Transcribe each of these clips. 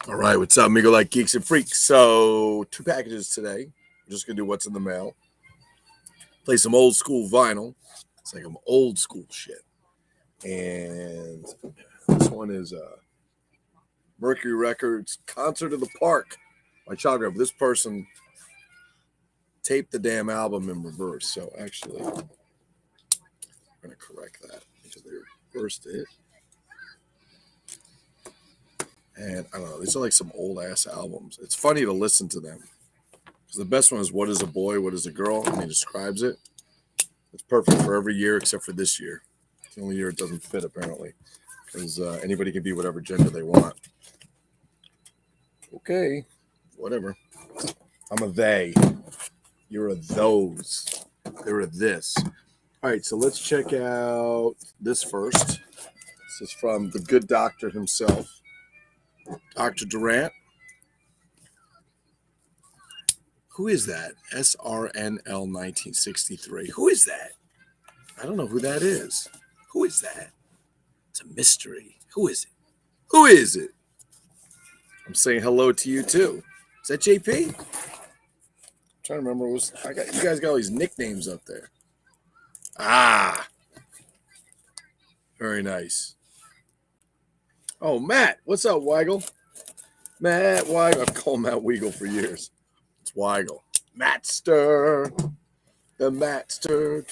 All right, what's up, amigo like geeks and freaks? So, 2 packages today. We're just gonna do what's in the mail. Play some old school vinyl. It's like some old school shit. And this one is Mercury Records Concert in the Park by Chaga. This person taped the damn album in reverse. So actually, I'm gonna correct that because they reversed it. And I don't know, these are like some old ass albums. It's funny to listen to them. Because the best one is What is a Boy, What is a Girl? And he describes it. It's perfect for every year except for this year. It's the only year it doesn't fit, apparently. Because anybody can be whatever gender they want. Okay, whatever. I'm a they. You're a those. They're a this. All right, so let's check out this first. This is from the good doctor himself. Dr. Durant. Who is that? SRNL 1963. Who is that? I don't know who that is. Who is that? It's a mystery. Who is it? Who is it? I'm saying hello to you too. Is that JP? I'm trying to remember. You guys got all these nicknames up there. Ah, very nice. Oh, Matt. What's up, Weigel? Matt Weigel. I've called Matt Weigel for years. It's Weigel. Mattster. The Mattster.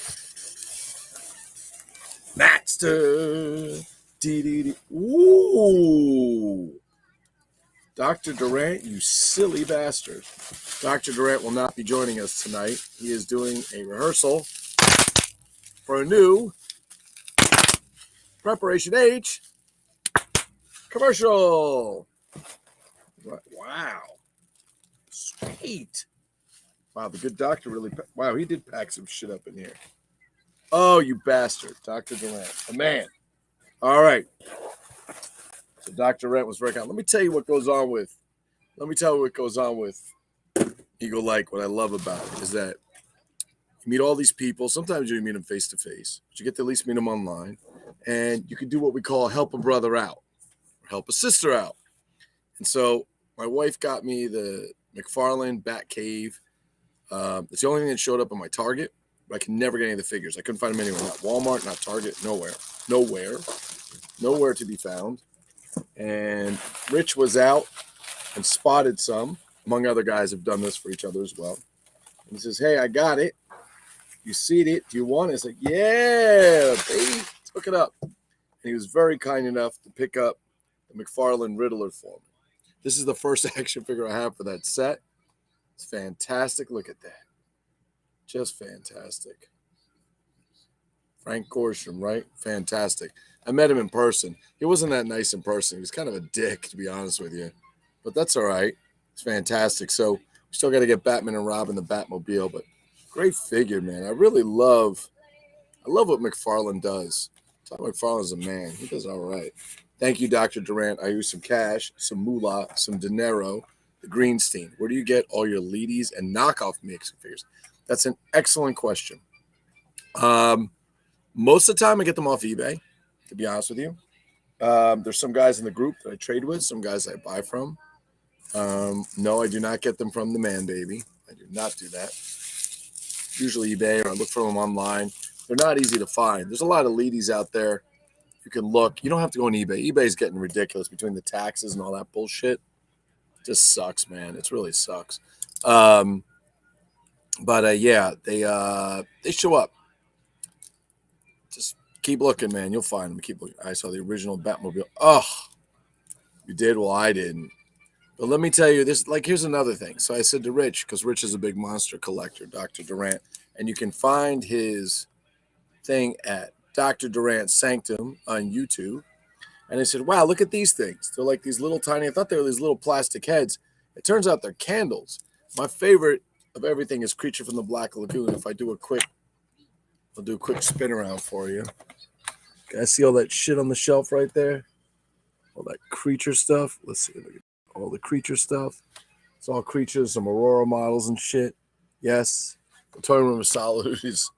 Mattster. Dee. Ooh. Dr. Durant, you silly bastard. Dr. Durant will not be joining us tonight. He is doing a rehearsal for a new Preparation H commercial. Wow. Sweet. Wow, the good doctor really... Wow, he did pack some shit up in here. Oh, you bastard. Dr. Durant. A man. All right. So Dr. Durant was very kind. Let me tell you what goes on with Eagle Like. What I love about it is that you meet all these people. Sometimes you meet them face to face, but you get to at least meet them online. And you can do what we call help a brother out or help a sister out. And so my wife got me the McFarlane Batcave. It's the only thing that showed up on my Target, but I can never get any of the figures. I couldn't find them anywhere. Not Walmart, not Target, nowhere to be found. And Rich was out and spotted some. Among other guys have done this for each other as well. And he says, "Hey, I got it. You see it? Do you want it?" It's like, "Yeah, baby, let's hook it up." And he was very kind enough to pick up the McFarlane Riddler for me. This is the first action figure I have for that set. It's fantastic. Look at that. Just fantastic. Frank Gorshin, right? Fantastic. I met him in person. He wasn't that nice in person. He was kind of a dick, to be honest with you. But that's all right. It's fantastic. So we still got to get Batman and Robin the Batmobile, but great figure, man. I love what McFarlane does. Todd McFarlane's a man. He does all right. Thank you, Dr. Durant. I use some cash, some moolah, some dinero, the Greenstein. Where do you get all your leadies and knockoff action figures? That's an excellent question. Most of the time I get them off eBay, to be honest with you. There's some guys in the group that I trade with, some guys I buy from. No, I do not get them from the Man Baby. I do not do that. Usually eBay, or I look for them online. They're not easy to find. There's a lot of leadies out there. You can look. You don't have to go on eBay. eBay's getting ridiculous between the taxes and all that bullshit. It just sucks, man. It really sucks. Yeah, they show up. Just keep looking, man. You'll find them. Keep looking. I saw the original Batmobile. Oh, you did? Well, I didn't. But let me tell you this. Like, here's another thing. So I said to Rich, because Rich is a big monster collector, Dr. Durant, and you can find his thing at Dr. Durant Sanctum on YouTube. And I said, wow, look at these things. They're like these little tiny, I thought they were these little plastic heads. It turns out they're candles. My favorite of everything is Creature from the Black Lagoon. If I do I'll do a quick spin around for you. Guys, see all that shit on the shelf right there? All that creature stuff. Let's see. All the creature stuff. It's all creatures, some Aurora models and shit. Yes. The toy room of solitude is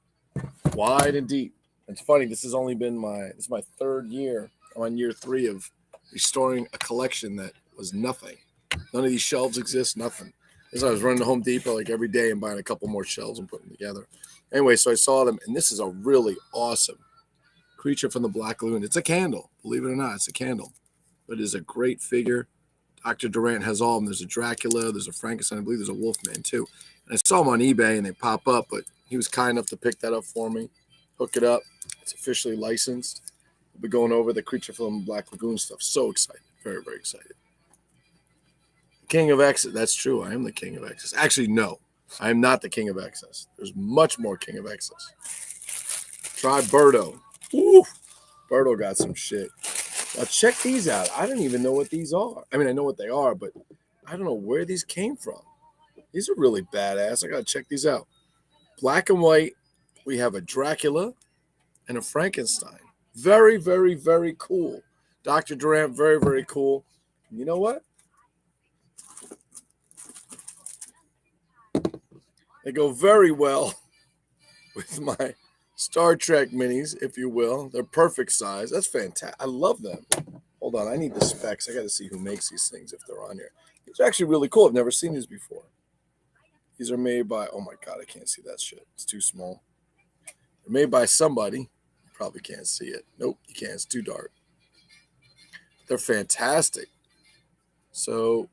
wide and deep. It's funny. This is my third year. I'm on year 3 of restoring a collection that was nothing. None of these shelves exist, nothing. As I was running to Home Depot like every day and buying a couple more shelves and putting them together. Anyway, so I saw them, and this is a really awesome creature from the Black Lagoon. It's a candle, believe it or not, it's a candle. But it is a great figure. Dr. Durant has all of them. There's a Dracula, there's a Frankenstein, I believe there's a Wolfman too. And I saw them on eBay and they pop up, but he was kind enough to pick that up for me, hook it up. It's officially licensed. We'll be going over the creature from the Black Lagoon stuff. So excited, very, very excited. King of Excess, that's true. I am the king of excess. Actually, no, I am not the king of excess. There's much more king of excess. Try Birdo. Woo! Birdo got some shit. Now check these out. I don't even know what these are. I mean, I know what they are, but I don't know where these came from. These are really badass. I got to check these out. Black and white. We have a Dracula and a Frankenstein. Very, very, very cool. Dr. Durant, very, very cool. You know what? They go very well with my Star Trek minis, if you will. They're perfect size. That's fantastic. I love them. Hold on. I need the specs. I got to see who makes these things if they're on here. These are actually really cool. I've never seen these before. These are made by, oh my God, I can't see that shit. It's too small. They're made by somebody. You probably can't see it. Nope, you can't. It's too dark. They're fantastic. So,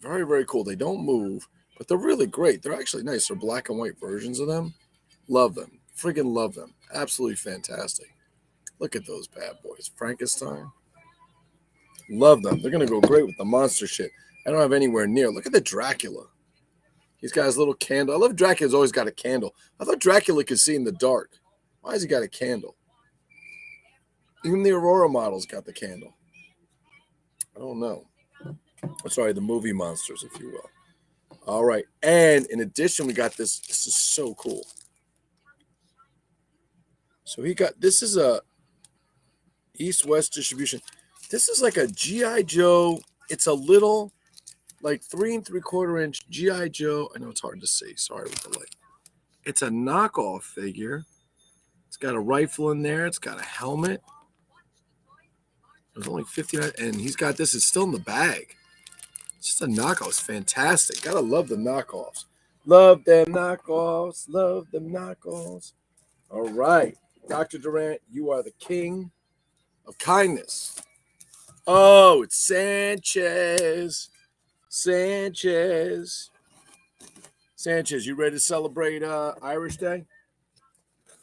very, very cool. They don't move, but they're really great. They're actually nice. They're black and white versions of them. Love them. Freaking love them. Absolutely fantastic. Look at those bad boys. Frankenstein. Love them. They're going to go great with the monster shit. I don't have anywhere near. Look at the Dracula. He's got his little candle. I love Dracula's always got a candle. I thought Dracula could see in the dark. Why has he got a candle? Even the Aurora model's got the candle. I don't know. Sorry, the movie monsters, if you will. All right. And in addition, we got this. This is so cool. So this is a East-West distribution. This is like a G.I. Joe. It's a little, like 3 3/4 inch G.I. Joe. I know it's hard to see. Sorry with the light. It's a knockoff figure. It's got a rifle in there. It's got a helmet. There's only 59, and he's got this. It's still in the bag. It's just a knockoff. It's fantastic. Gotta love the knockoffs. Love them knockoffs. Love them knockoffs. All right. Dr. Durant, you are the king of kindness. Oh, it's Sanchez. Sanchez, you ready to celebrate Irish Day?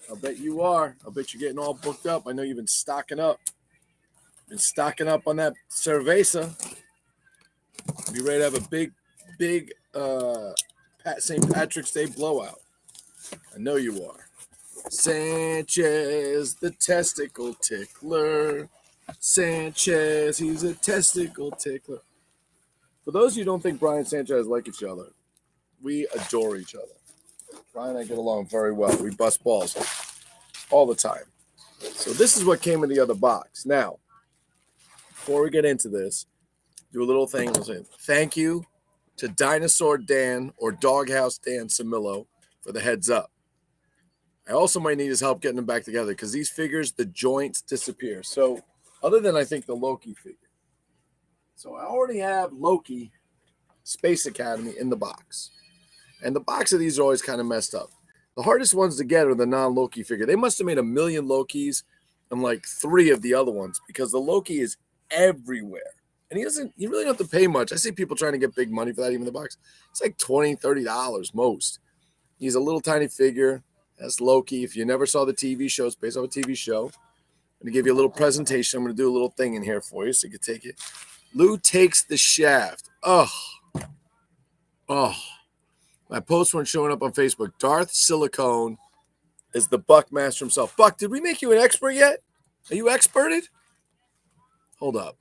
I'll bet you are. I'll bet you're getting all booked up. I know you've been stocking up. Been stocking up on that cerveza. Be ready to have a big St. Patrick's Day blowout. I know you are. Sanchez, the testicle tickler. Sanchez, he's a testicle tickler. For those of you who don't think Brian and Sanchez like each other, we adore each other. Brian and I get along very well. We bust balls all the time. So this is what came in the other box. Now, before we get into this, do a little thing. Thank you to Dinosaur Dan or Doghouse Dan Samillo for the heads up. I also might need his help getting them back together because these figures, the joints disappear. So other than I think the Loki figure. So I already have Loki Space Academy in the box. And the box of these are always kind of messed up. The hardest ones to get are the non-Loki figure. They must have made 1 million Lokis and like 3 of the other ones because the Loki is everywhere. And you really don't have to pay much. I see people trying to get big money for that, even in the box. It's like $20, $30 most. He's a little tiny figure. That's Loki. If you never saw the TV show, it's based off a TV show. I'm going to give you a little presentation. I'm going to do a little thing in here for you so you can take it. Lou takes the shaft. Oh. My posts weren't showing up on Facebook. Darth Silicone is the Buckmaster himself. Buck, did we make you an expert yet? Are you experted? Hold up.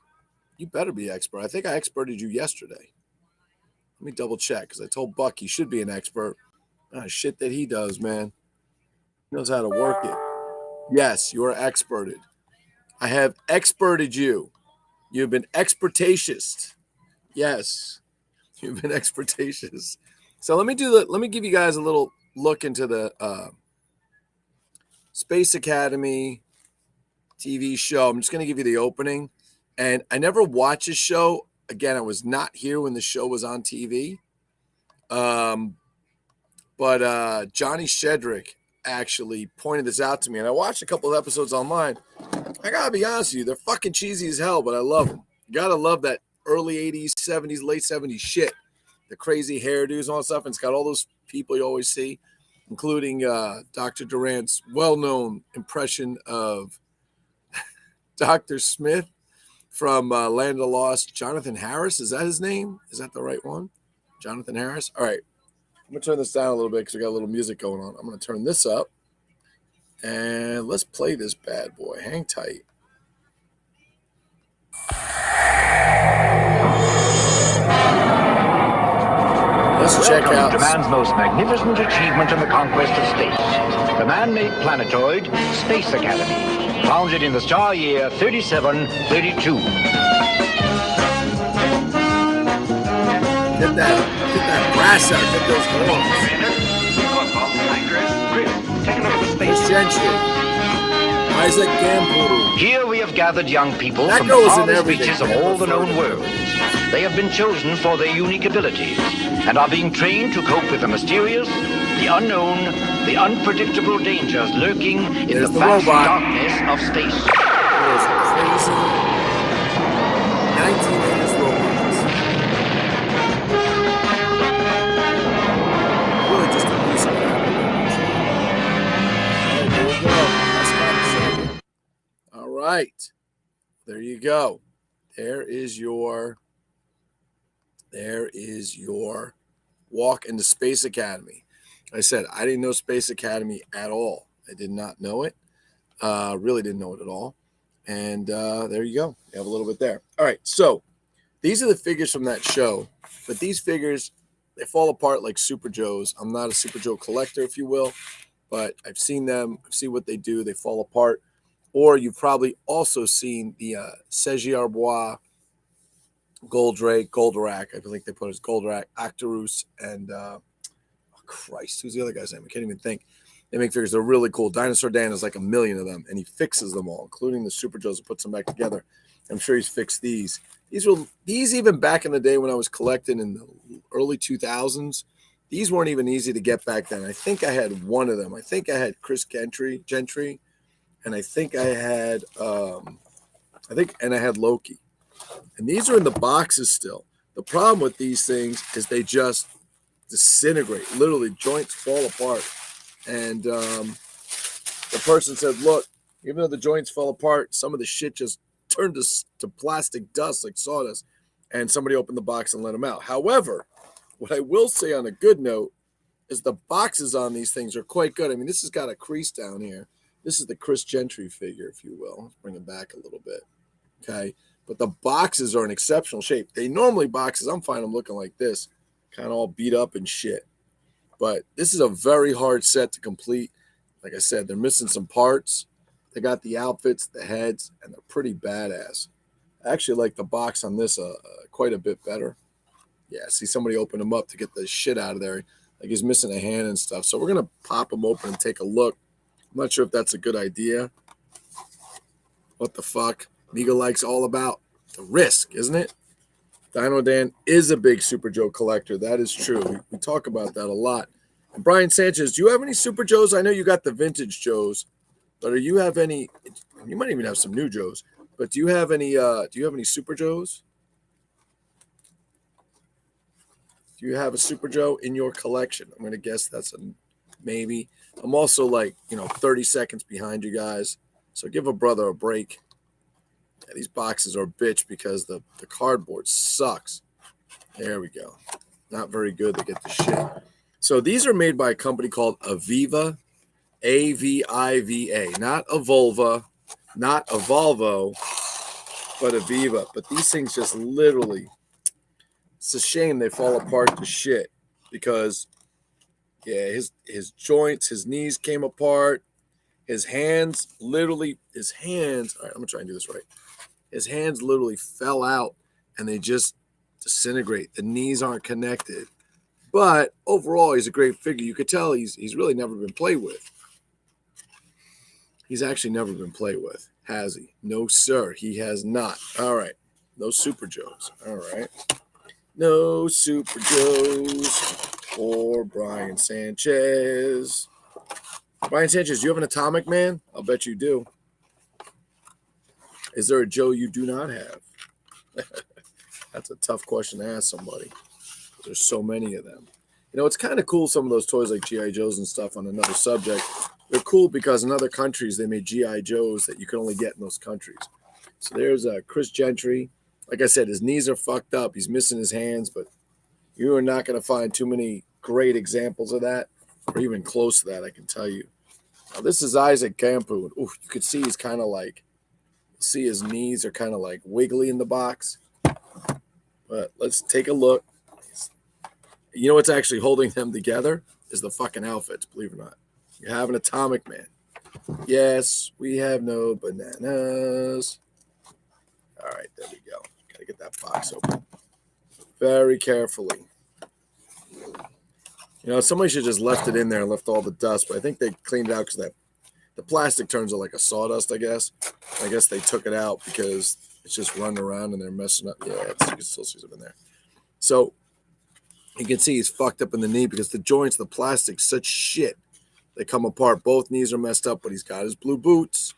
You better be expert. I think I experted you yesterday. Let me double check because I told Buck he should be an expert. Shit that he does, man. He knows how to work it. Yes, you are experted. I have experted you. You've been expertatious. Yes, you've been expertatious. So let me give you guys a little look into the Space Academy TV show. I'm just going to give you the opening. And I never watch a show Again, I was not here when the show was on TV. But Johnny Shedrick actually pointed this out to me, and I watched a couple of episodes online. I gotta be honest with you, they're fucking cheesy as hell, but I love them. You gotta love that early 80s, 70s, late 70s shit. The crazy hairdos and all that stuff, and it's got all those people you always see, including Dr. Durant's well-known impression of Dr. Smith from Land of the Lost. Jonathan Harris, is that his name? Is that the right one? Jonathan Harris? All right. I'm going to turn this down a little bit because we got a little music going on. I'm going to turn this up. And let's play this bad boy. Hang tight. Let's check out to man's most magnificent achievement in the conquest of space. The man-made planetoid, Space Academy, founded in the star year 3732. Get that brass out. Get those horns. Chris, take a look at the space. Chris Gentry. Isaac Gamburu. Here we have gathered young people That from the goes in farthest everything. reaches of all the known worlds. They have been chosen for their unique abilities and are being trained to cope with the mysterious, the unknown, the unpredictable dangers lurking in There's the the vast robot. darkness of space. Those crazy 1980s robots. Really just a piece of that. All right. There you go. There is your walk into Space Academy. Like I said, I didn't know Space Academy at all. I did not know it. Really didn't know it at all. And there you go. You have a little bit there. All right. So these are the figures from that show. But these figures, they fall apart like Super Joes. I'm not a Super Joe collector, if you will. But I've seen them. I've seen what they do. They fall apart. Or you've probably also seen the Serge Arbois, Goldrack. I think they put it as Goldrack, Octorus, and Christ, who's the other guy's name? I can't even think. They make figures. They're really cool. Dinosaur Dan has like 1 million of them, and he fixes them all, including the Super Joes, and puts them back together. I'm sure he's fixed these. These even back in the day when I was collecting in the early 2000s. These weren't even easy to get back then. I think I had one of them. I think I had Chris Gentry, and I think I had I had Loki. And these are in the boxes still. The problem with these things is they just disintegrate. Literally, joints fall apart. And the person said, look, even though the joints fell apart, some of the shit just turned to plastic dust like sawdust. And somebody opened the box and let them out. However, what I will say on a good note is the boxes on these things are quite good. I mean, this has got a crease down here. This is the Chris Gentry figure, if you will. Let's bring it back a little bit. Okay. But the boxes are in exceptional shape. They normally boxes, I'm finding them looking like this, kind of all beat up and shit. But this is a very hard set to complete. Like I said, they're missing some parts. They got the outfits, the heads, and they're pretty badass. I actually like the box on this quite a bit better. Yeah, see somebody open them up to get the shit out of there. Like he's missing a hand and stuff. So we're going to pop them open and take a look. I'm not sure if that's a good idea. What the fuck? Migo likes all about the risk, isn't it? Dino Dan is a big Super Joe collector. That is true. We talk about that a lot. And Brian Sanchez, do you have any Super Joes? I know you got the vintage Joes, but do you have any? You might even have some new Joes. But do you have any? Do you have any Super Joes? Do you have a Super Joe in your collection? I'm going to guess that's a maybe. I'm also 30 seconds behind you guys. So give a brother a break. Yeah, these boxes are a bitch because the cardboard sucks. There we go. Not very good to get the shit. So these are made by a company called Aviva, A-V-I-V-A. Not a Volva, not a Volvo, but Aviva. But these things just literally, it's a shame they fall apart to shit because, yeah, his joints, his knees came apart. His hands, all right, I'm going to try and do this right. His hands literally fell out and they just disintegrate. The knees aren't connected. But overall, he's a great figure. You could tell he's really never been played with. He's actually never been played with, has he? No, sir, he has not. All right. No Super Joes. All right. No Super Joes for Brian Sanchez. Brian Sanchez, do you have an Atomic Man? I'll bet you do. Is there a Joe you do not have? That's a tough question to ask somebody. There's so many of them. You know, it's kind of cool, some of those toys like G.I. Joes and stuff on another subject. They're cool because in other countries, they made G.I. Joes that you can only get in those countries. So there's Chris Gentry. Like I said, his knees are fucked up. He's missing his hands, but you are not going to find too many great examples of that, or even close to that, I can tell you. Now, this is Isaac Campoon. Ooh, you could see he's kind of like, see his knees are kind of like wiggly in the box. But let's take a look. You know what's actually holding them together is the fucking outfits, believe it or not. You have an Atomic Man. Yes, we have no bananas. All right, there we go. Got to get that box open very carefully. You know, somebody should just left it in there and left all the dust, but I think they cleaned it out because the plastic turns out like a sawdust, I guess. I guess they took it out because it's just running around and they're messing up. Yeah, you can still see something there. So you can see he's fucked up in the knee because the joints, the plastic, such shit. They come apart. Both knees are messed up, but he's got his blue boots.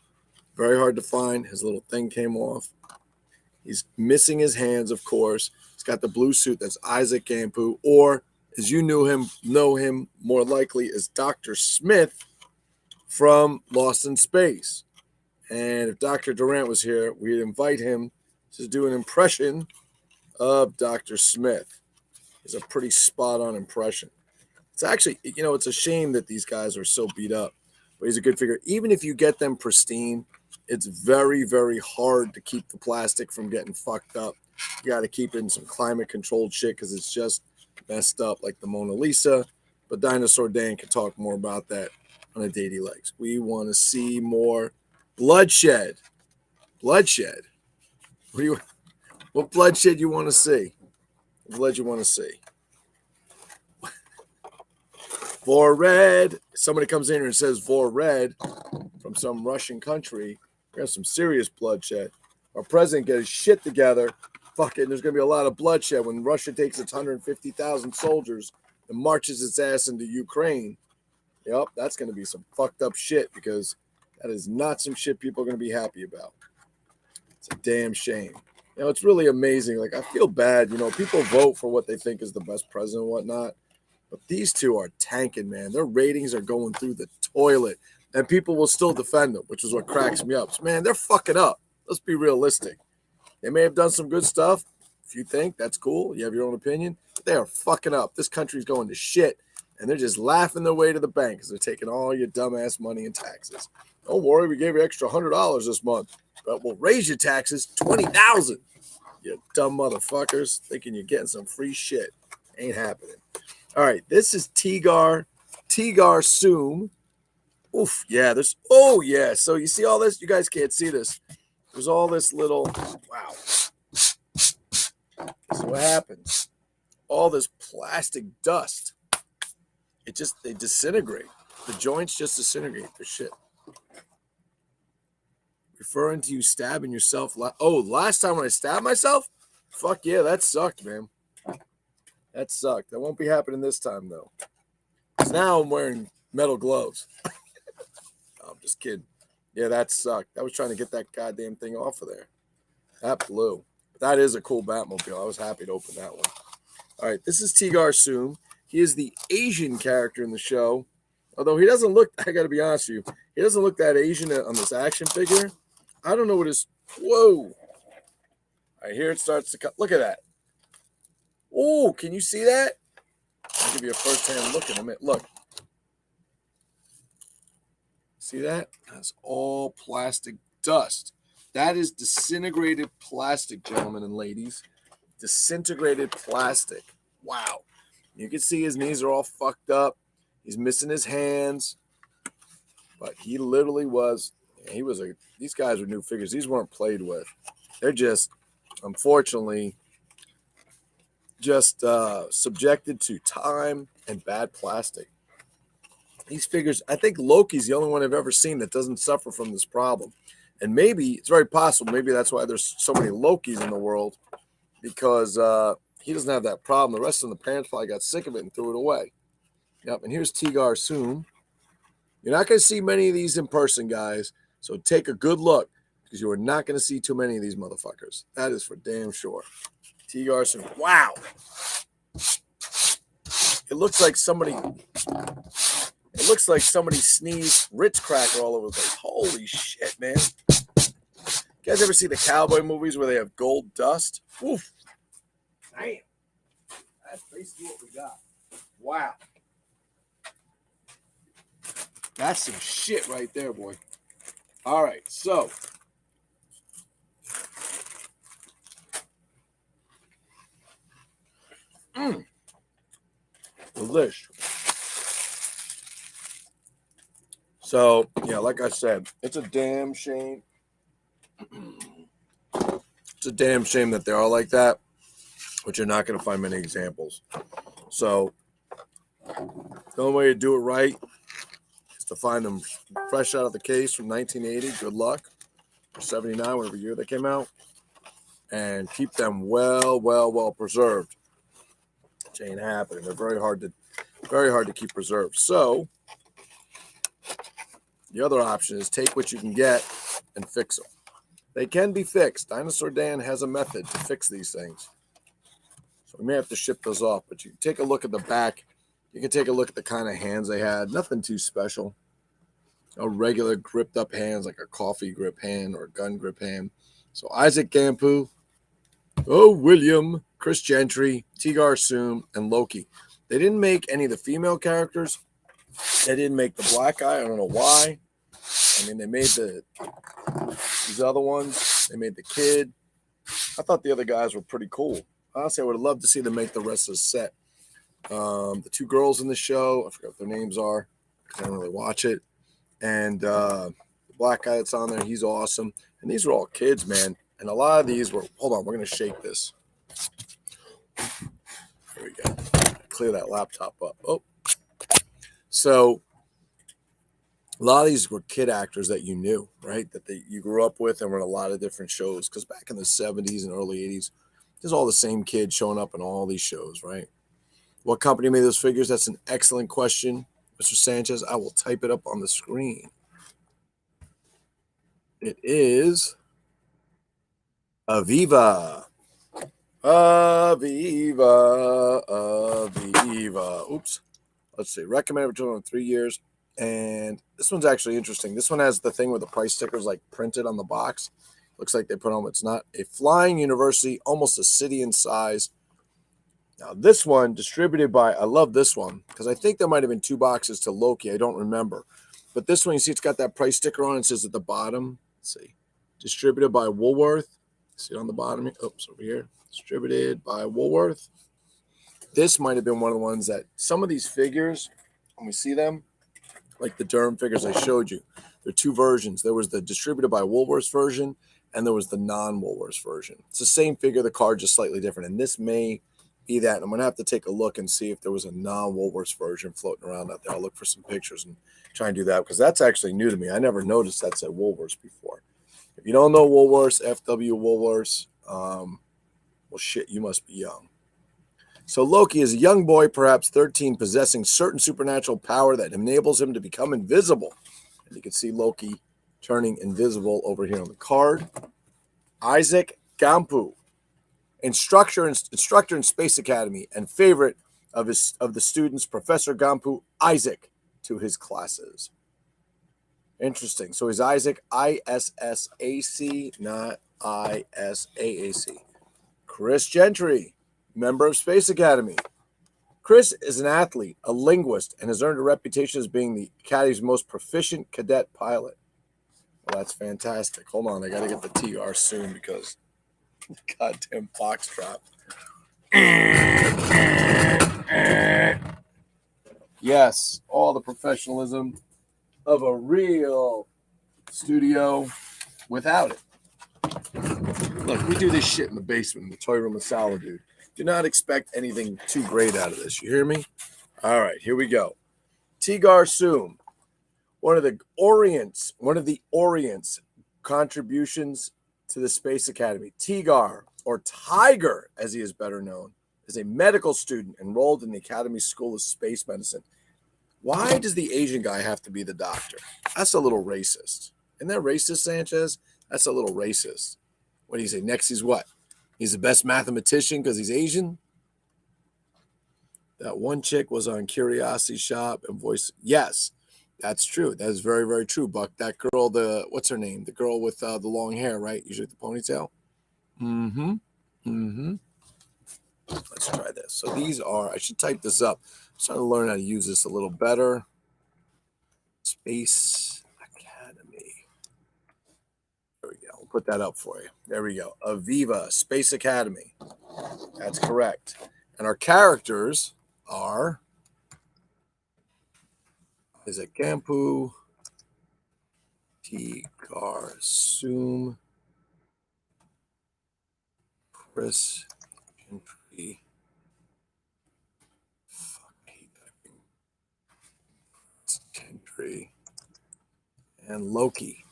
Very hard to find. His little thing came off. He's missing his hands, of course. He's got the blue suit. That's Isaac Campoon, or as you know him more likely as Dr. Smith from Lost in Space. And if Dr. Durant was here, we'd invite him to do an impression of Dr. Smith. It's a pretty spot-on impression. It's actually, you know, it's a shame that these guys are so beat up, but he's a good figure. Even if you get them pristine, it's very, very hard to keep the plastic from getting fucked up. You got to keep in some climate-controlled shit because it's just messed up like the Mona Lisa. But Dinosaur Dan can talk more about that on a Daily Legs. We want to see more bloodshed. Bloodshed? What bloodshed you want to see? What blood you want to see? For red. Somebody comes in here and says for red from some Russian country. We have some serious bloodshed. Our president get his shit together. Fucking, there's going to be a lot of bloodshed when Russia takes its 150,000 soldiers and marches its ass into Ukraine. Yep, that's going to be some fucked up shit because that is not some shit people are going to be happy about. It's a damn shame. You know, it's really amazing. Like, I feel bad. You know, people vote for what they think is the best president and whatnot. But these two are tanking, man. Their ratings are going through the toilet. And people will still defend them, which is what cracks me up. So, man, they're fucking up. Let's be realistic. They may have done some good stuff. If you think, that's cool. You have your own opinion. But they are fucking up. This country's going to shit. And they're just laughing their way to the bank because they're taking all your dumbass money and taxes. Don't worry, we gave you extra $100 this month. But we'll raise your taxes $20,000. You dumb motherfuckers thinking you're getting some free shit. Ain't happening. All right, this is Tigar Soom. Oof, yeah, there's, oh yeah. So you see all this? You guys can't see this. There's all this little, wow. This is what happens. All this plastic dust. They disintegrate. The joints just disintegrate for shit. Referring to you stabbing yourself. Last time when I stabbed myself? Fuck yeah, that sucked, man. That sucked. That won't be happening this time, though. Because now I'm wearing metal gloves. I'm just kidding. Yeah, that sucked. I was trying to get that goddamn thing off of there. That blew. But that is a cool Batmobile. I was happy to open that one. All right, this is Tigar Soom. He is the Asian character in the show. Although he doesn't look, I got to be honest with you, he doesn't look that Asian on this action figure. I don't know what his, whoa. All right, here it starts to cut. Look at that. Oh, can you see that? I'll give you a first-hand look in a minute. Look. See that? That's all plastic dust. That is disintegrated plastic, gentlemen and ladies. Disintegrated plastic. Wow. You can see his knees are all fucked up. He's missing his hands. But he literally was, these guys were new figures. These weren't played with. They're just, unfortunately, subjected to time and bad plastic. These figures, I think Loki's the only one I've ever seen that doesn't suffer from this problem. And maybe it's very possible. Maybe that's why there's so many Lokis in the world, because he doesn't have that problem. The rest of the parents probably got sick of it and threw it away. Yep. And here's Tigar Soom. You're not going to see many of these in person, guys. So take a good look, because you are not going to see too many of these motherfuckers. That is for damn sure. Tigar Soom. Wow. It looks like somebody sneezed Ritz cracker all over the place. Holy shit, man. You guys ever see the cowboy movies where they have gold dust? Oof. Damn. That's basically what we got. Wow. That's some shit right there, boy. All right, so. Delish. So, yeah, like I said, it's a damn shame. It's a damn shame that they are like that, but you're not going to find many examples. So, the only way to do it right is to find them fresh out of the case from 1980. Good luck. Or 79, whatever year they came out. And keep them well preserved. Which ain't happening. They're very hard to keep preserved. So, the other option is take what you can get and fix them. They can be fixed. Dinosaur Dan has a method to fix these things. So we may have to ship those off, but you can take a look at the back. You can take a look at the kind of hands they had. Nothing too special. A regular gripped up hands, like a coffee grip hand or a gun grip hand. So Isaac Gampu, William, Chris Gentry, Tigar Soom, and Loki. They didn't make any of the female characters. They didn't make the black guy. I don't know why. I mean, they made these other ones. They made the kid. I thought the other guys were pretty cool. Honestly, I would have loved to see them make the rest of the set. The two girls in the show, I forgot what their names are. I don't really watch it. And the black guy that's on there, he's awesome. And these were all kids, man. And a lot of these were, hold on, we're going to shake this. Here we go. Clear that laptop up. Oh. So a lot of these were kid actors that you knew, right? That you grew up with and were in a lot of different shows. Because back in the 70s and early 80s, there's all the same kids showing up in all these shows, right? What company made those figures? That's an excellent question, Mr. Sanchez. I will type it up on the screen. It is Aviva. Aviva. Oops. Let's see. Recommended for children 3 years. And this one's actually interesting. This one has the thing where the price stickers like printed on the box. Looks like they put on, it's not. A flying university, almost a city in size. Now, this one distributed by, I love this one because I think there might have been 2 boxes to Loki. I don't remember. But this one, you see, it's got that price sticker on. It says at the bottom, let's see, distributed by Woolworth. See it on the bottom? Oops, over here. Distributed by Woolworth. This might have been one of the ones that some of these figures, when we see them, like the Durant figures I showed you, there are 2 versions. There was the distributed by Woolworths version, and there was the non-Woolworths version. It's the same figure, the card just slightly different. And this may be that. And I'm going to have to take a look and see if there was a non-Woolworths version floating around out there. I'll look for some pictures and try and do that because that's actually new to me. I never noticed that said Woolworths before. If you don't know Woolworths, FW Woolworths, well, shit, you must be young. So Loki is a young boy, perhaps 13, possessing certain supernatural power that enables him to become invisible. And you can see Loki turning invisible over here on the card. Isaac Gampu, instructor in Space Academy and favorite of the students, Professor Gampu, Isaac, to his classes. Interesting. So he's Isaac, I-S-S-A-C, not I-S-A-A-C. Chris Gentry, member of Space Academy. Chris is an athlete, a linguist, and has earned a reputation as being the Academy's most proficient cadet pilot. Well, that's fantastic. Hold on, I got to get the TR soon because goddamn box drop. Yes, all the professionalism of a real studio without it. Look, we do this shit in the basement, in the toy room of Solitude. Do not expect anything too great out of this. You hear me? All right, here we go. Tigar Soom, one of the Orients, contributions to the Space Academy. Tigar, or Tiger, as he is better known, is a medical student enrolled in the Academy School of Space Medicine. Why does the Asian guy have to be the doctor? That's a little racist. Isn't that racist, Sanchez? That's a little racist. What do you say? Next, he's what? He's the best mathematician because he's Asian? That one chick was on Curiosity Shop and Voice. Yes, that's true. That is very, very true, Buck. That girl, what's her name? The girl with the long hair, right? Usually the ponytail. Mm-hmm. Mm-hmm. Let's try this. So these are, I should type this up. I'm trying to learn how to use this a little better. Space Academy. There we go. I'll put that up for you. There we go. Aviva Space Academy. That's correct. And our characters are Isaac Gampu, T. Garsum, Chris Gentry. Gentry. And Loki.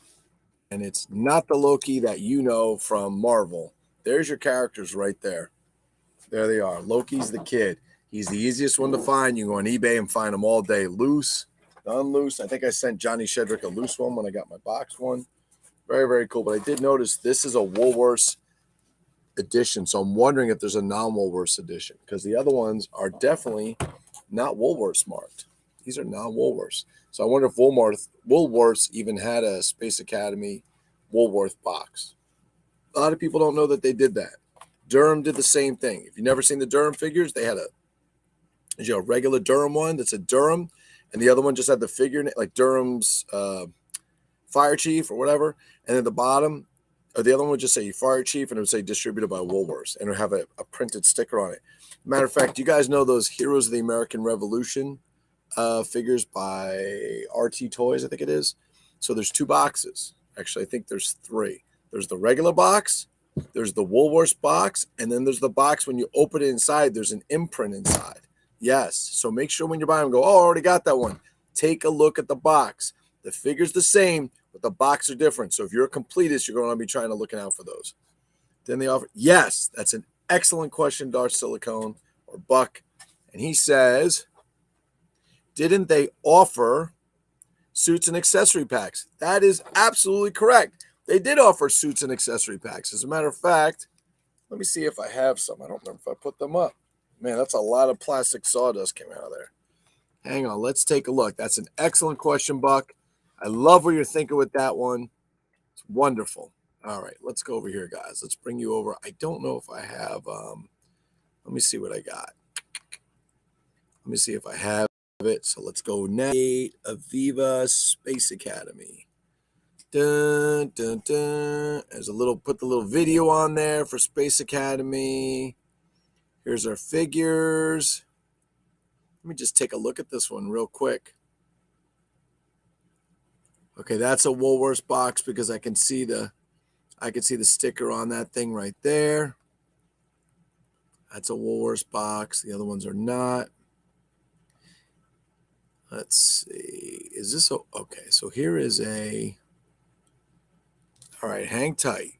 And it's not the Loki that you know from Marvel. There's your characters right there. There they are. Loki's the kid. He's the easiest one to find. You can go on eBay and find them all day. Loose, unloose. I think I sent Johnny Shedrick a loose one when I got my box one. Very, very cool. But I did notice this is a Woolworths edition. So I'm wondering if there's a non-Woolworths edition because the other ones are definitely not Woolworths marked. These are non-Woolworths. So I wonder if Woolworths even had a Space Academy Woolworth box. A lot of people don't know that they did that. Durham did the same thing. If you've never seen the Durham figures, they had a regular Durham one that said Durham, and the other one just had the figure, like Durham's fire chief or whatever. And then the bottom, or the other one would just say fire chief, and it would say distributed by Woolworths, and it would have a printed sticker on it. Matter of fact, you guys know those Heroes of the American Revolution figures by RT Toys, I think it is. So there's two boxes. Actually, I think there's three. There's the regular box, there's the Woolworths box, and then there's the box when you open it inside, there's an imprint inside. Yes. So make sure when you buy them, go, oh, I already got that one. Take a look at the box. The figure's the same, but the box are different. So if you're a completist, you're going to be trying to look out for those. Then they offer, yes, that's an excellent question, Darth Silicone or Buck. And he says, didn't they offer suits and accessory packs? That is absolutely correct. They did offer suits and accessory packs. As a matter of fact, let me see if I have some. I don't remember if I put them up. Man, that's a lot of plastic sawdust came out of there. Hang on, let's take a look. That's an excellent question, Buck. I love what you're thinking with that one. It's wonderful. All right, let's go over here, guys. Let's bring you over. I don't know if I have, let me see what I got. Let me see if I have it. So let's go now. Aviva Space Academy. Dun, dun, dun. There's a little, put the little video on there for Space Academy. Here's our figures. Let me just take a look at this one real quick. Okay, that's a Woolworths box because I can see the sticker on that thing right there. That's a Woolworths box. The other ones are not. Let's see. Is this okay? So here is a. All right, hang tight.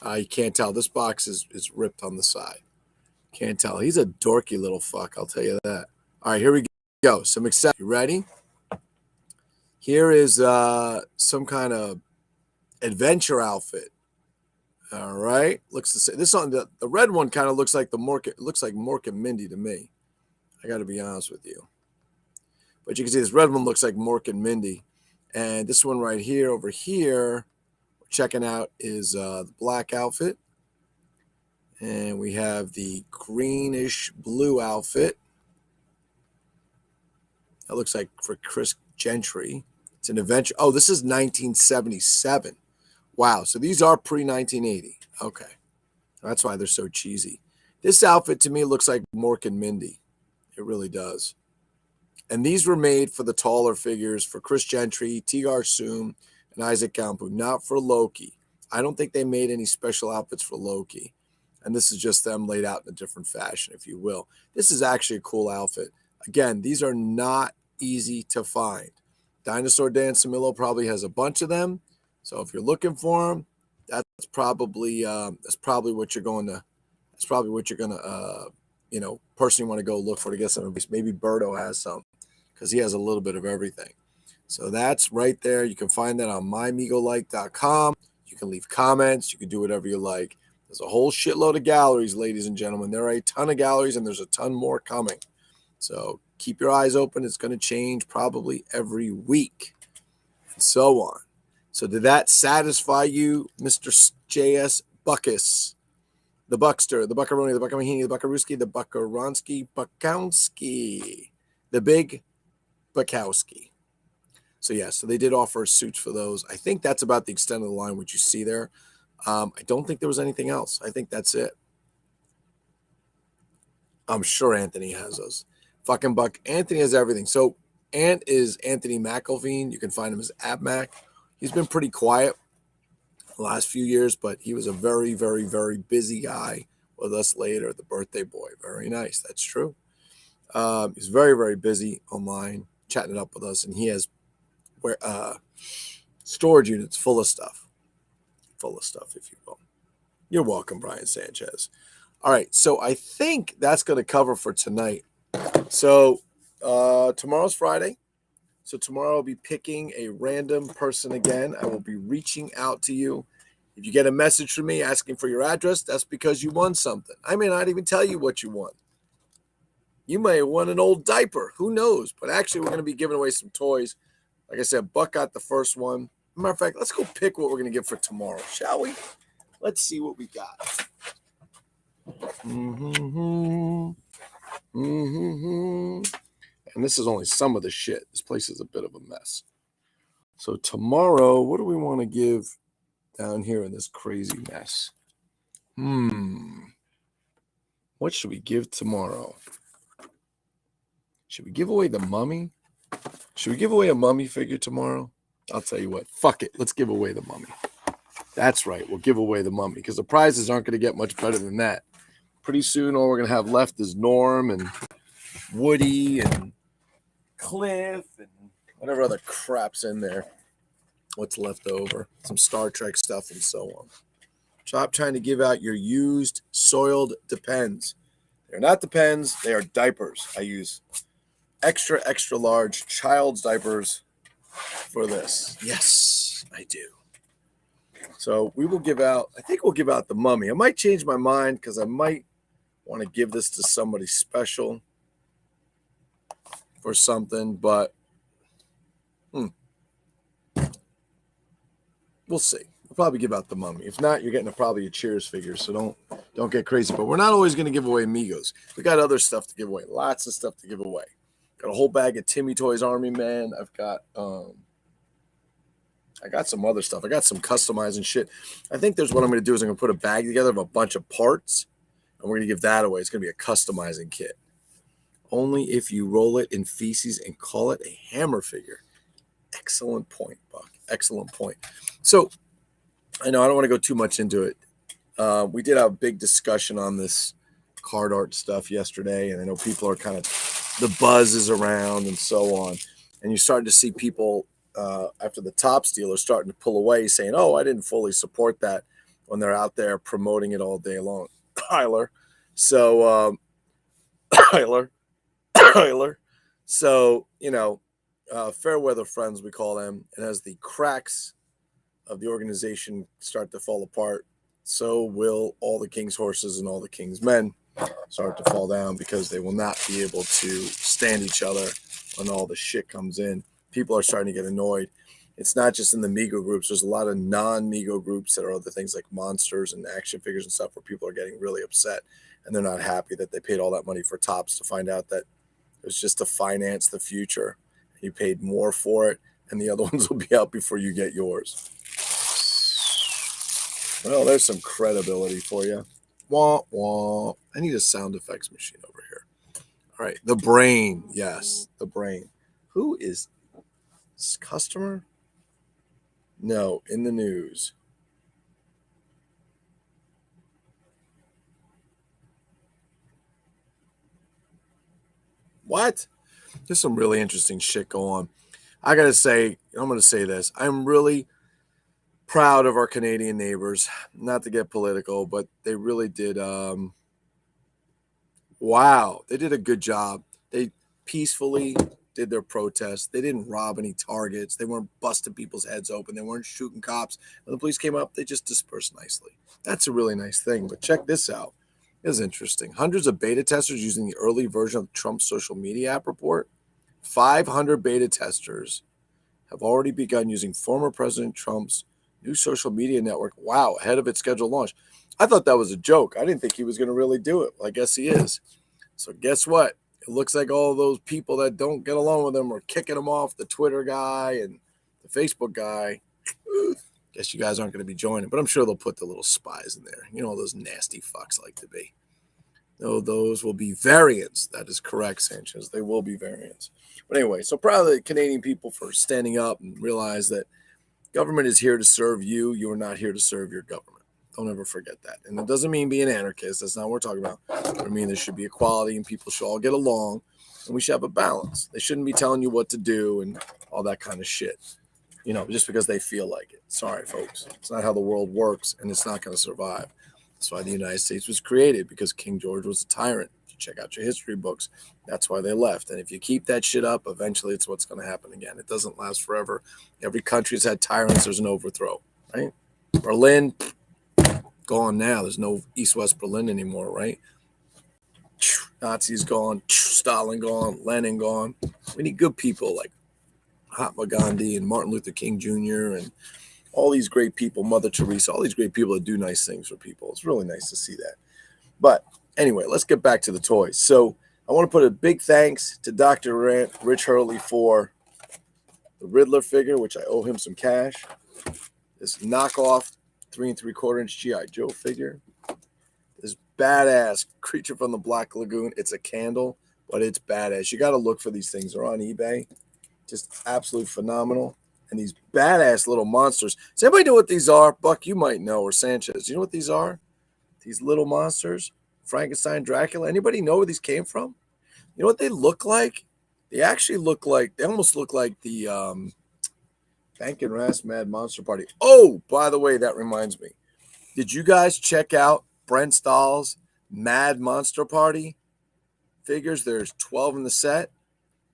You can't tell. This box is ripped on the side. Can't tell. He's a dorky little fuck, I'll tell you that. All right, here we go. Some accessories. You ready? Here is some kind of adventure outfit. All right. Looks the same. This on the red one kind of looks like looks like Mork and Mindy to me. I got to be honest with you. But you can see this red one looks like Mork and Mindy. And this one right here, over here, we're checking out is the black outfit. And we have the greenish blue outfit. That looks like for Chris Gentry. It's an adventure. Oh, this is 1977. Wow. So these are pre-1980. Okay. That's why they're so cheesy. This outfit to me looks like Mork and Mindy. It really does. And these were made for the taller figures for Chris Gentry, Tigar Soom, and Isaac Gampu, not for Loki. I don't think they made any special outfits for Loki. And this is just them laid out in a different fashion, if you will. This is actually a cool outfit. Again, these are not easy to find. Dinosaur Dan Samillo probably has a bunch of them. So if you're looking for them, that's probably what you're going to. That's probably what you're gonna personally want to go look for to get some. Maybe Berto has some because he has a little bit of everything. So that's right there. You can find that on mymigolike.com. You can leave comments. You can do whatever you like. There's a whole shitload of galleries, ladies and gentlemen. There are a ton of galleries, and there's a ton more coming. So keep your eyes open. It's going to change probably every week and so on. So did that satisfy you, Mr. J.S. Buckus? The Buckster, the Buckaroni, the Buckamahini, the Buckarooski, the Buckaronsky, Bukowski, the Big Bukowski. So yeah, so they did offer suits for those. I think that's about the extent of the line, which you see there. I don't think there was anything else. I think that's it. I'm sure Anthony has those. Fucking Buck. Anthony has everything. So Ant is Anthony McElveen. You can find him as AbMac. He's been pretty quiet the last few years, but he was a very, very, very busy guy with us later, the birthday boy. Very nice. That's true. He's very, very busy online, chatting it up with us, and he has storage units full of stuff, if you will. You're welcome, Brian Sanchez. All right, so I think that's going to cover for tonight. So tomorrow's Friday. So tomorrow I'll be picking a random person again. I will be reaching out to you. If you get a message from me asking for your address, that's because you won something. I may not even tell you what you won. You may have won an old diaper. Who knows? But actually, we're going to be giving away some toys. Like I said, Buck got the first one. Matter of fact, let's go pick what we're going to give for tomorrow, shall we? Let's see what we got. And this is only some of the shit. This place is a bit of a mess. So tomorrow, what do we want to give down here in this crazy mess? What should we give tomorrow? Should we give away the mummy? Should we give away a mummy figure tomorrow? I'll tell you what. Fuck it. Let's give away the mummy. That's right. We'll give away the mummy because the prizes aren't going to get much better than that. Pretty soon, all we're going to have left is Norm and Woody and Cliff and whatever other crap's in there. What's left over? Some Star Trek stuff and so on. Stop trying to give out your used, soiled Depends. They're not Depends. They are diapers. I use extra, extra large child's diapers for this. Yes, I do. So we will give out, I think we'll give out the mummy. I might change my mind because I might want to give this to somebody special for something, but we'll see. We'll probably give out the mummy. If not, you're getting probably a Cheers figure, so don't get crazy. But we're not always going to give away Amigos. We got other stuff to give away. Lots of stuff to give away. Got a whole bag of Timmy Toys Army Man. I've got I got some other stuff. I got some customizing shit. I think there's what I'm going to do is I'm going to put a bag together of a bunch of parts, and we're going to give that away. It's going to be a customizing kit. Only if you roll it in feces and call it a hammer figure. Excellent point, Buck. Excellent point. So I know I don't want to go too much into it. We did have a big discussion on this card art stuff yesterday, and I know people are kind of, the buzz is around and so on. And you're starting to see people after the Topps deal are starting to pull away saying, oh, I didn't fully support that when they're out there promoting it all day long. Tyler. So, Tyler. So, fair weather friends, we call them. And as the cracks of the organization start to fall apart, so will all the King's horses and all the King's men start to fall down because they will not be able to stand each other when all the shit comes in. People are starting to get annoyed. It's not just in the Mego groups. There's a lot of non-Mego groups that are other things like monsters and action figures and stuff where people are getting really upset and they're not happy that they paid all that money for Topps to find out that it was just to finance the future. You paid more for it, and the other ones will be out before you get yours. Well, there's some credibility for you. Wah, wah. I need a sound effects machine over here. All right, the brain. Yes, the brain. Who is this customer? No, in the news. What? There's some really interesting shit going on. I got to say, I'm going to say this. I'm really proud of our Canadian neighbors, not to get political, but they really did. Wow, they did a good job. They peacefully did their protest. They didn't rob any targets. They weren't busting people's heads open. They weren't shooting cops. When the police came up, they just dispersed nicely. That's a really nice thing. But check this out. It was interesting. Hundreds of beta testers using the early version of Trump's social media app report. 500 beta testers have already begun using former President Trump's new social media network. Wow, ahead of its scheduled launch. I thought that was a joke. I didn't think he was going to really do it. Well, I guess he is. So guess what? It looks like all those people that don't get along with him are kicking him off, the Twitter guy and the Facebook guy. Guess you guys aren't going to be joining, but I'm sure they'll put the little spies in there. You know, those nasty fucks like to be. No, those will be variants. That is correct, Sanchez. They will be variants. But anyway, so proud of the Canadian people for standing up and realize that government is here to serve you. You are not here to serve your government. Don't ever forget that. And it doesn't mean be an anarchist. That's not what we're talking about. I mean, there should be equality and people should all get along and we should have a balance. They shouldn't be telling you what to do and all that kind of shit, you know, just because they feel like it. Sorry, folks. It's not how the world works and it's not going to survive. That's why the United States was created, because King George was a tyrant. If you check out your history books, that's why they left. And if you keep that shit up, eventually it's what's going to happen again. It doesn't last forever. Every country's had tyrants. There's an overthrow, right? Berlin, gone now. There's no East-West Berlin anymore, right? Nazis gone, Stalin gone, Lenin gone. We need good people like Mahatma Gandhi and Martin Luther King Jr. and all these great people, Mother Teresa, all these great people that do nice things for people. It's really nice to see that. But anyway, let's get back to the toys. So I want to put a big thanks to Dr. Durant, Rich Hurley, for the Riddler figure, which I owe him some cash. This knockoff 3 3/4-inch G.I. Joe figure. This badass creature from the Black Lagoon. It's a candle, but it's badass. You got to look for these things. They're on eBay. Just absolutely phenomenal. And these badass little monsters. Does anybody know what these are? Buck, you might know, or Sanchez. Do you know what these are? These little monsters? Frankenstein Dracula? Anybody know where these came from? You know what they look like? They actually look like, they almost look like the Bank and Rast Mad Monster Party. Oh, by the way, that reminds me. Did you guys check out Brent Stahl's Mad Monster Party figures? There's 12 in the set.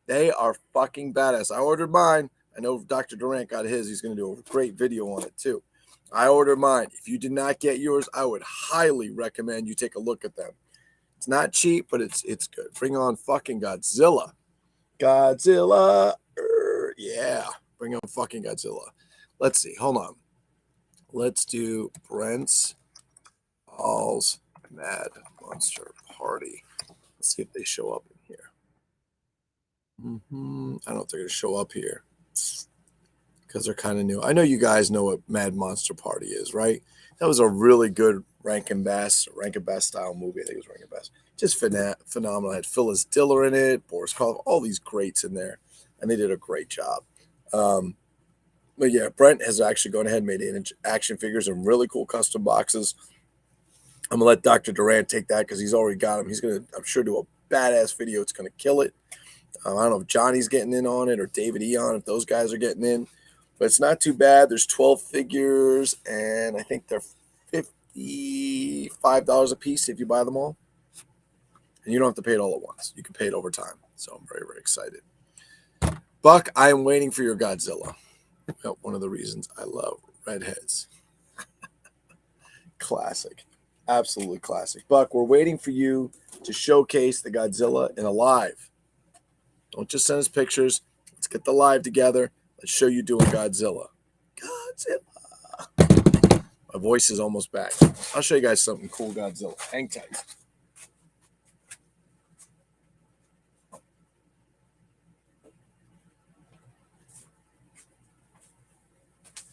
They are fucking badass. I ordered mine. I know Dr. Durant got his. He's going to do a great video on it too. I ordered mine. If you did not get yours, I would highly recommend you take a look at them. It's not cheap, but it's good. Bring on fucking Godzilla. Godzilla. Yeah. Bring on fucking Godzilla. Let's see. Hold on. Let's do Brent's All's Mad Monster Party. Let's see if they show up in here. I don't know if they're going to show up here because they're kind of new. I know you guys know what Mad Monster Party is, right? That was a really good Rankin Bass style movie. I think it was Rankin Bass. Just phenomenal. It had Phyllis Diller in it, Boris Karloff, all these greats in there, and they did a great job. But yeah, Brent has actually gone ahead and made 8-inch action figures and really cool custom boxes. I'm gonna let Dr. Durant take that because he's already got them. He's gonna, I'm sure, do a badass video. It's gonna kill it. I don't know if Johnny's getting in on it or David Eon, if those guys are getting in, but it's not too bad. There's 12 figures, and I think they're $55 a piece if you buy them all. And you don't have to pay it all at once. You can pay it over time. So I'm very, very excited. Buck, I am waiting for your Godzilla. Well, one of the reasons I love redheads. Classic. Absolutely classic. Buck, we're waiting for you to showcase the Godzilla in a live. Don't just send us pictures. Let's get the live together. Let's show you doing Godzilla. Godzilla. My voice is almost back. I'll show you guys something cool, Godzilla. Hang tight.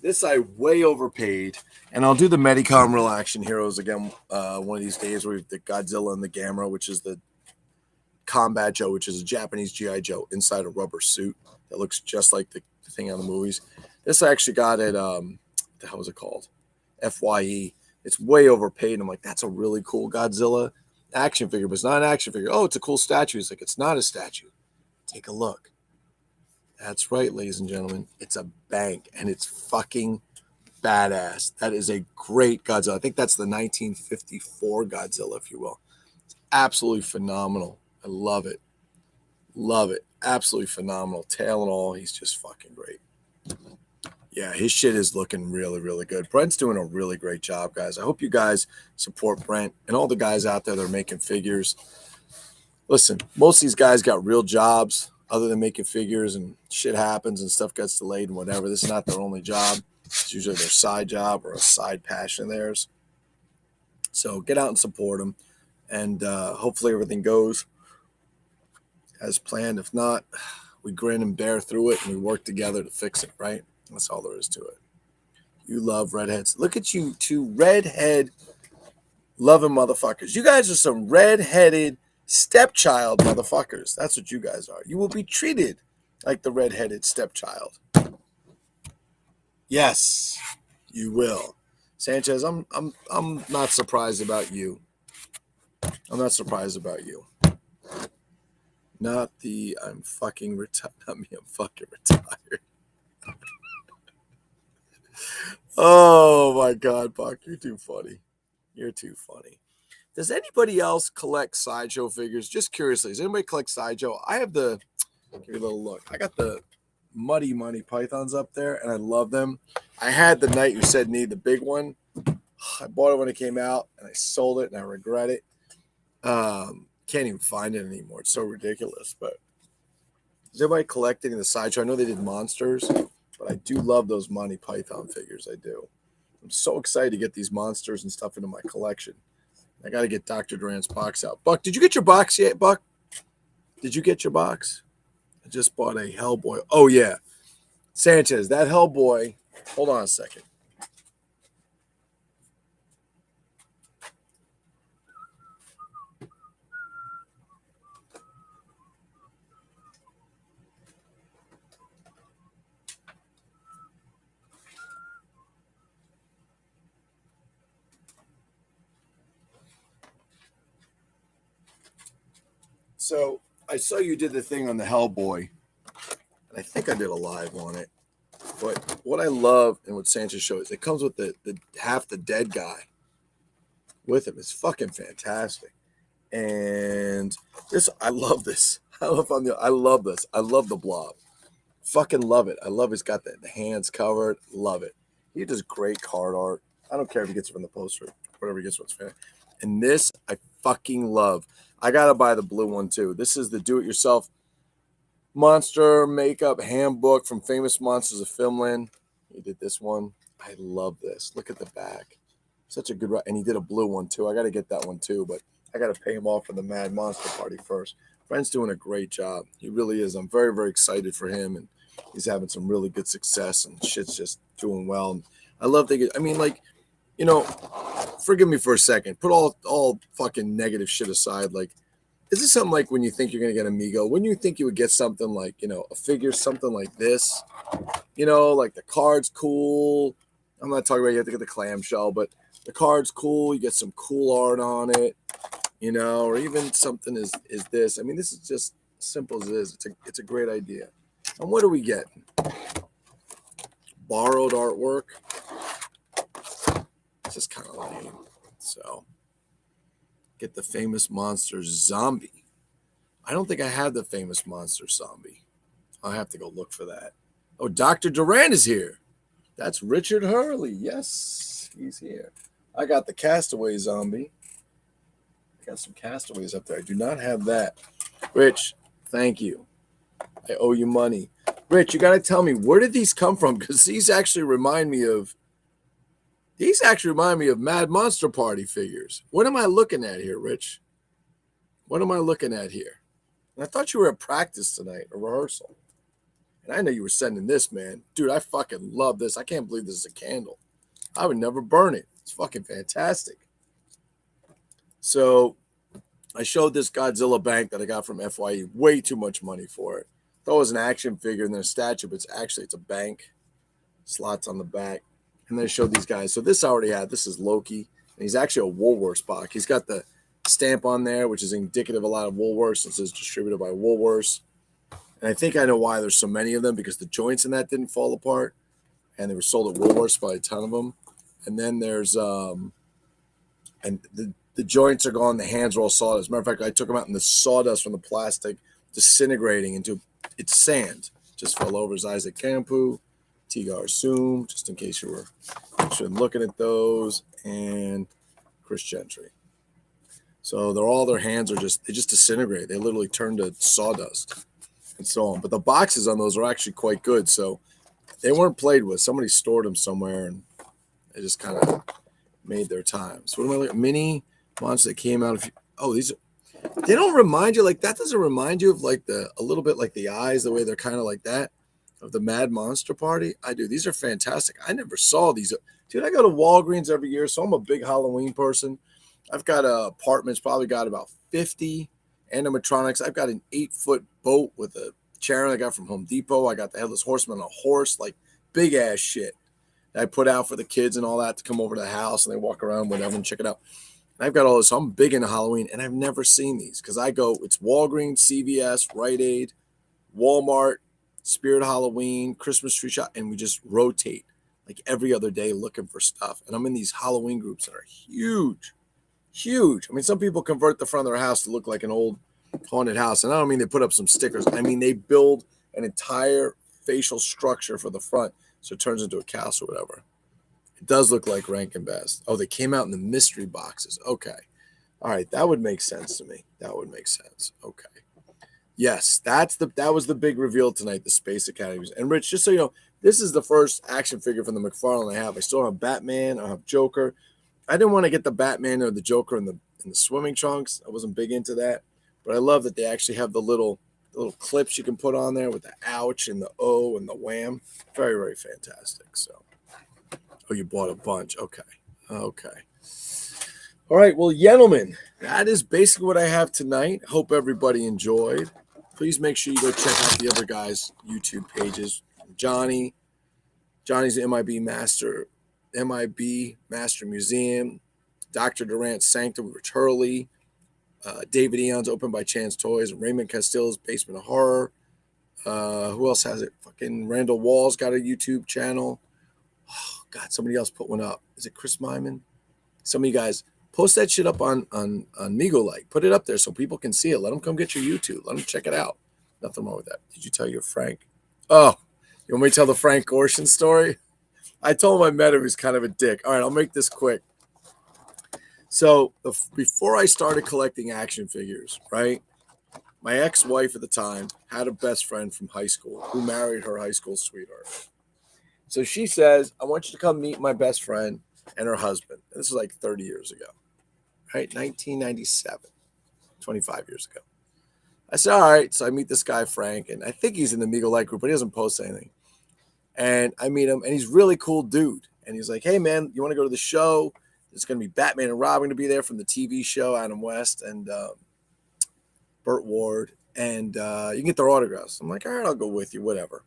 This I way overpaid, and I'll do the Medicom Real Action Heroes again one of these days, where we have the Godzilla and the Gamera, which is the Combat Joe, which is a Japanese G.I. Joe inside a rubber suit that looks just like the thing on the movies. This I actually got at, what the hell was it called? FYE. It's way overpaid, and I'm like, that's a really cool Godzilla action figure, but it's not an action figure. Oh, it's a cool statue. It's like, it's not a statue. Take a look. That's right, ladies and gentlemen. It's a bank, and it's fucking badass. That is a great Godzilla. I think that's the 1954 Godzilla, if you will. It's absolutely phenomenal. I love it. Love it. Absolutely phenomenal. Tail and all, he's just fucking great. Yeah, his shit is looking really, really good. Brent's doing a really great job, guys. I hope you guys support Brent and all the guys out there that are making figures. Listen, most of these guys got real jobs other than making figures, and shit happens and stuff gets delayed and whatever. This is not their only job. It's usually their side job or a side passion of theirs. So get out and support them, and hopefully everything goes as planned. If not, we grin and bear through it, and we work together to fix it, right? That's all there is to it. You love redheads. Look at you two redhead loving motherfuckers. You guys are some redheaded stepchild motherfuckers. That's what you guys are. You will be treated like the redheaded stepchild. Yes, you will. Sanchez, I'm not surprised about you. I'm not surprised about you. Not the I'm fucking retired. Not me, I'm fucking retired. Oh my God, Buck, you're too funny. You're too funny. Does anybody else collect sideshow figures? Just curiously, does anybody collect sideshow? I have the, give you a little look. I got the Muddy Money Pythons up there, and I love them. I had the Knight Who Said Need, the big one. I bought it when it came out, and I sold it, and I regret it. Can't even find it anymore. It's so ridiculous. But is everybody collecting the sideshow? I know they did monsters, but I do love those Monty Python figures. I do. I'm so excited to get these monsters and stuff into my collection. I got to get Dr. Durant's box out. Buck, did you get your box yet, Buck? Did you get your box? I just bought a Hellboy. Oh, yeah. Sanchez, that Hellboy. Hold on a second. So I saw you did the thing on the Hellboy, and I think I did a live on it. But what I love and what Sanchez shows, it comes with the half the dead guy with him. It's fucking fantastic. And this, I love this. I love this. I love the Blob. Fucking love it. I love he's got the hands covered. Love it. He does great card art. I don't care if he gets it from the poster, whatever he gets, what's fair. And this I fucking love. I gotta buy the blue one too. This is the do-it-yourself monster makeup handbook from Famous Monsters of Finland. He did this one. I love this. Look at the back. Such a good, and he did a blue one too. I got to get that one too, but I got to pay him off for the Mad Monster Party first. Brent's doing a great job. He really is. I'm very, very excited for him, and he's having some really good success, and shit's just doing well. And I love that. I mean, like, you know, forgive me for a second. Put all fucking negative shit aside. Like, is this something like when you think you're going to get Amigo? When you think you would get something like, you know, a figure, something like this, you know, like the card's cool. I'm not talking about you have to get the clamshell, but the card's cool. You get some cool art on it, you know, or even something is this. I mean, this is just simple as it is. It's a great idea. And what are we getting? Borrowed artwork. It's just kind of lame. So get the Famous Monsters zombie. I don't think I have the Famous Monsters zombie. I'll have to go look for that. Oh, Dr. Durant is here. That's Richard Hurley. Yes, he's here. I got the Castaway zombie. I got some Castaways up there. I do not have that. Rich, thank you. I owe you money. Rich, you got to tell me, where did these come from? Because these actually remind me of Mad Monster Party figures. What am I looking at here, Rich? What am I looking at here? And I thought you were at practice tonight, a rehearsal. And I know you were sending this, man. Dude, I fucking love this. I can't believe this is a candle. I would never burn it. It's fucking fantastic. So I showed this Godzilla Bank that I got from FYE. Way too much money for it. Thought it was an action figure and then a statue, but it's a bank. Slots on the back. And then I showed these guys. So this I already had. This is Loki. And he's actually a Woolworths box. He's got the stamp on there, which is indicative of a lot of Woolworths. It says distributed by Woolworths. And I think I know why there's so many of them, because the joints in that didn't fall apart, and they were sold at Woolworths by a ton of them. And then there's and the joints are gone, the hands are all sawdust. As a matter of fact, I took them out, and the sawdust from the plastic disintegrating into it's sand. Just fell over his Isaac Campu, Tigar Soom, just in case you were looking at those, and Chris Gentry. So their hands are they just disintegrate. They literally turn to sawdust and so on. But the boxes on those are actually quite good. So they weren't played with. Somebody stored them somewhere, and they just kind of made their time. So what am I looking at? Mini monsters that came out of these they don't remind you, like, that doesn't remind you of like a little bit like the eyes, the way they're kind of like that of the Mad Monster Party. I do. These are fantastic. I never saw these. Dude, I go to Walgreens every year, so I'm a big Halloween person. I've got apartments, probably got about 50 animatronics. I've got an 8-foot boat with a chair I got from Home Depot. I got the Headless Horseman on a horse, like big ass shit that I put out for the kids and all that to come over to the house, and they walk around, whatever, and check it out. And I've got all this. So I'm big into Halloween, and I've never seen these because it's Walgreens, CVS, Rite Aid, Walmart, Spirit Halloween, Christmas Tree Shop, and we just rotate like every other day looking for stuff. And I'm in these Halloween groups that are huge. Huge. I mean, some people convert the front of their house to look like an old haunted house. And I don't mean they put up some stickers. I mean, they build an entire facial structure for the front so it turns into a castle or whatever. It does look like Rankin Bass. Oh, they came out in the mystery boxes. Okay. All right. That would make sense to me. That would make sense. Okay. Yes, that was the big reveal tonight, the Space Academy. And Rich, just so you know, this is the first action figure from the McFarlane I have. I still have Batman. I have Joker. I didn't want to get the Batman or the Joker in the swimming trunks. I wasn't big into that, but I love that they actually have the little clips you can put on there with the ouch and the O and the wham. Very, very fantastic. So, you bought a bunch. Okay. All right. Well, gentlemen, that is basically what I have tonight. Hope everybody enjoyed. Please make sure you go check out the other guys' YouTube pages. Johnny's MIB Master Museum, Dr. Durant's Sanctum with Rich Hurley, David Eon's Open by Chance Toys, Raymond Castille's Basement of Horror. Who else has it? Fucking Randall Wall's got a YouTube channel. Oh, God, somebody else put one up. Is it Chris Myman? Some of you guys post that shit up on Migo Like. Put it up there so people can see it. Let them come get your YouTube. Let them check it out. Nothing wrong with that. Did you tell your Frank? Oh, you want me to tell the Frank Gorshin story? I told him I met him. He's kind of a dick. All right, I'll make this quick. So before I started collecting action figures, right, my ex-wife at the time had a best friend from high school who married her high school sweetheart. So she says, I want you to come meet my best friend and her husband. And this is like 30 years ago, right? 1997, 25 years ago. I said, all right. So I meet this guy, Frank, and I think he's in the Migo Light group, but he doesn't post anything. And I meet him, and he's a really cool dude. And he's like, hey, man, you want to go to the show? There's going to be Batman and Robin to be there from the TV show, Adam West and Burt Ward. And you can get their autographs. I'm like, all right, I'll go with you, whatever.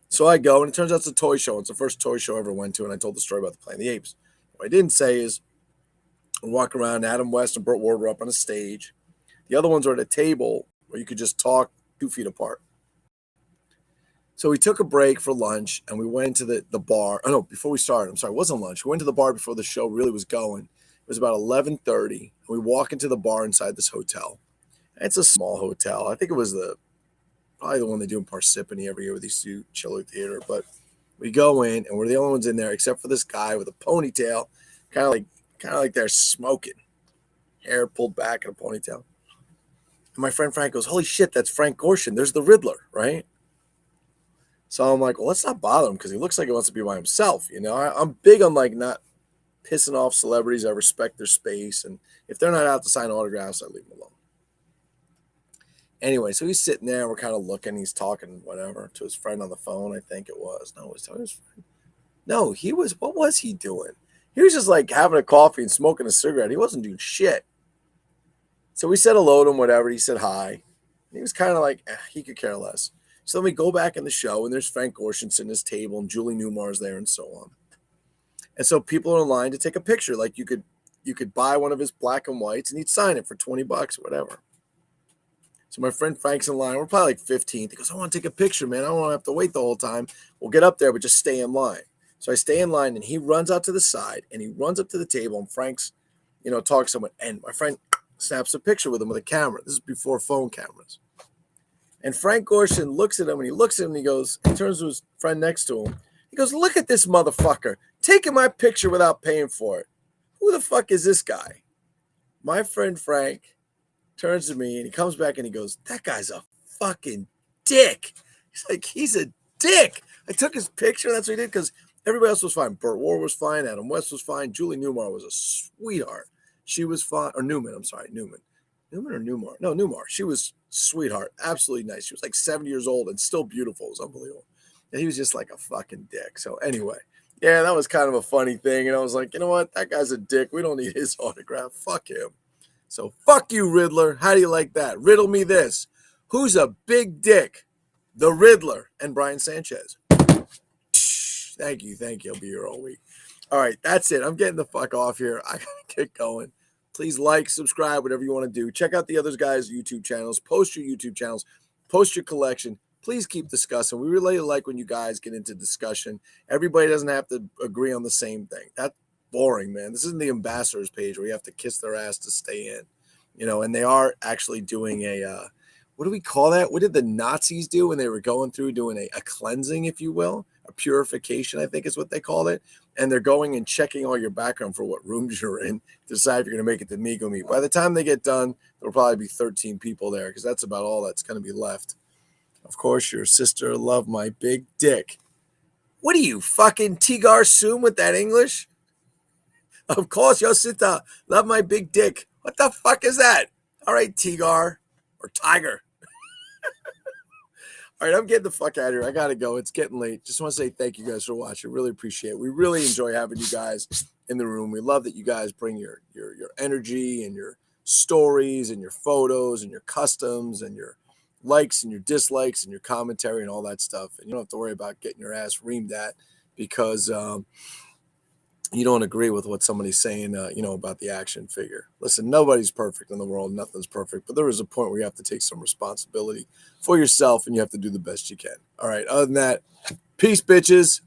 So I go, and it turns out it's a toy show. It's the first toy show I ever went to, and I told the story about the Planet of the Apes. What I didn't say is I walk around, Adam West and Burt Ward were up on a stage. The other ones are at a table where you could just talk 2 feet apart. So we took a break for lunch, and we went to the bar. Oh, no, before we started. I'm sorry, it wasn't lunch. We went to the bar before the show really was going. It was about 11:30, and we walk into the bar inside this hotel. It's a small hotel. I think it was probably the one they do in Parsippany every year with these two Chiller Theater. But we go in, and we're the only ones in there except for this guy with a ponytail, kind of like they're smoking, hair pulled back in a ponytail. And my friend Frank goes, holy shit, that's Frank Gorshin. There's the Riddler, right? So I'm like, well, let's not bother him because he looks like he wants to be by himself. You know, I'm big on like not pissing off celebrities. I respect their space. And if they're not out to sign autographs, I leave them alone. Anyway, so he's sitting there. We're kind of looking. He's talking whatever to his friend on the phone, I think it was. No, he was talking to his friend. No, what was he doing? He was just like having a coffee and smoking a cigarette. He wasn't doing shit. So we said hello to him, whatever. He said hi. And he was kind of like, he could care less. So then we go back in the show, and there's Frank Gorshin sitting at his table, and Julie Newmar's there, and so on. And so people are in line to take a picture. Like you could buy one of his black and whites, and he'd sign it for $20 or whatever. So my friend Frank's in line. We're probably like 15th. He goes, I want to take a picture, man. I don't want to have to wait the whole time. We'll get up there, but just stay in line. So I stay in line, and he runs out to the side, and he runs up to the table, and Frank's, talking to someone, and my friend snaps a picture with him with a camera. This is before phone cameras. And Frank Gorshin looks at him, and he looks at him, and he goes, he turns to his friend next to him. He goes, look at this motherfucker taking my picture without paying for it. Who the fuck is this guy? My friend Frank turns to me, and he comes back, and he goes, that guy's a fucking dick. He's like, he's a dick. I took his picture. That's what he did, because everybody else was fine. Burt Ward was fine. Adam West was fine. Julie Newmar was a sweetheart. She was fine. Or Newman. I'm sorry. Newman or Newmar? No, Newmar. She was sweetheart. Absolutely nice. She was like 70 years old and still beautiful. It was unbelievable. And he was just like a fucking dick. So anyway, yeah, that was kind of a funny thing. And I was like, you know what? That guy's a dick. We don't need his autograph. Fuck him. So fuck you, Riddler. How do you like that? Riddle me this. Who's a big dick? The Riddler and Brian Sanchez. Thank you. I'll be here all week. All right, that's it. I'm getting the fuck off here. I gotta get going. Please like, subscribe, whatever you want to do. Check out the other guys' YouTube channels. Post your YouTube channels. Post your collection. Please keep discussing. We really like when you guys get into discussion. Everybody doesn't have to agree on the same thing. That's boring, man. This isn't the ambassadors page where you have to kiss their ass to stay in. And they are actually doing a, what do we call that? What did the Nazis do when they were going through doing a cleansing, if you will? A purification, I think is what they called it. And they're going and checking all your background for what rooms you're in to decide if you're going to make it to Migo Meet. By the time they get done, there'll probably be 13 people there because that's about all that's going to be left. Of course, your sister loved my big dick. What are you, fucking Tigar Soom with that English? Of course, your sister loved my big dick. What the fuck is that? All right, Tigar or Tiger. All right, I'm getting the fuck out of here. I got to go. It's getting late. Just want to say thank you guys for watching. Really appreciate it. We really enjoy having you guys in the room. We love that you guys bring your energy and your stories and your photos and your customs and your likes and your dislikes and your commentary and all that stuff. And you don't have to worry about getting your ass reamed at because you don't agree with what somebody's saying, about the action figure. Listen, nobody's perfect in the world. Nothing's perfect. But there is a point where you have to take some responsibility for yourself and you have to do the best you can. All right. Other than that, peace, bitches.